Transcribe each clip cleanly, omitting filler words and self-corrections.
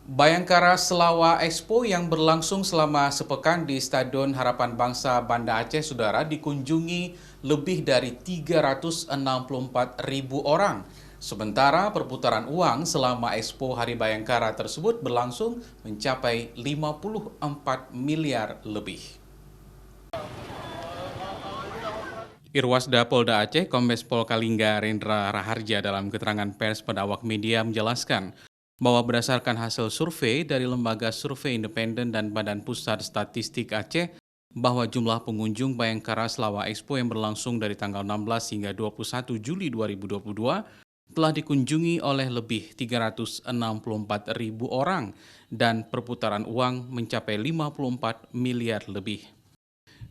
Bayangkara Selawa Expo yang berlangsung selama sepekan di Stadion Harapan Bangsa Banda Aceh, Saudara, dikunjungi lebih dari 364.000 orang. Sementara perputaran uang selama Expo Hari Bayangkara tersebut berlangsung mencapai 54 miliar lebih. Irwasda Polda Aceh, Kombes Pol Kalingga Rendra Raharja dalam keterangan pers pada awak media menjelaskan bahwa berdasarkan hasil survei dari Lembaga Survei Independen dan Badan Pusat Statistik Aceh, bahwa jumlah pengunjung Bayangkara Selawa Expo yang berlangsung dari tanggal 16 hingga 21 Juli 2022 telah dikunjungi oleh lebih 364.000 orang dan perputaran uang mencapai 54 miliar lebih.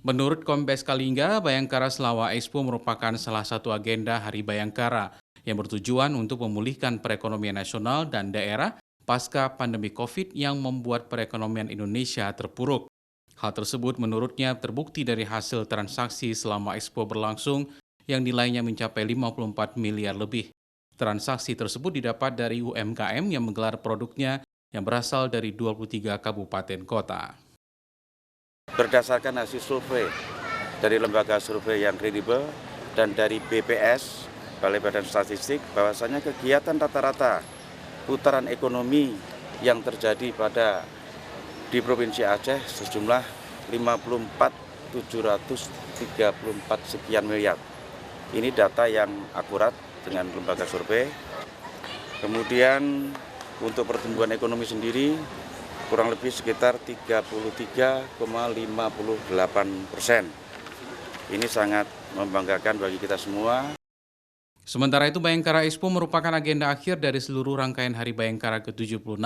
Menurut Kombes Kalingga, Bayangkara Selawa Expo merupakan salah satu agenda Hari Bayangkara yang bertujuan untuk memulihkan perekonomian nasional dan daerah pasca pandemi COVID yang membuat perekonomian Indonesia terpuruk. Hal tersebut menurutnya terbukti dari hasil transaksi selama Expo berlangsung yang nilainya mencapai 54 miliar lebih. Transaksi tersebut didapat dari UMKM yang menggelar produknya yang berasal dari 23 kabupaten kota. Berdasarkan hasil survei dari lembaga survei yang kredibel dan dari BPS, Balai Badan Statistik, bahwasanya kegiatan rata-rata putaran ekonomi yang terjadi di Provinsi Aceh sejumlah 54.734 sekian miliar. Ini data yang akurat dengan lembaga survei. Kemudian untuk pertumbuhan ekonomi sendiri kurang lebih sekitar 33,58%. Ini sangat membanggakan bagi kita semua. Sementara itu, Bayangkara Expo merupakan agenda akhir dari seluruh rangkaian Hari Bayangkara ke-76,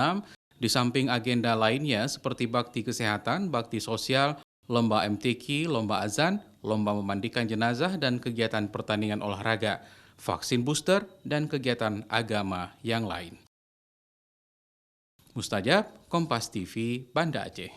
di samping agenda lainnya seperti bakti kesehatan, bakti sosial, lomba MTQ, lomba azan, lomba memandikan jenazah, dan kegiatan pertandingan olahraga, vaksin booster, dan kegiatan agama yang lain. Mustajab, Kompas TV, Banda Aceh.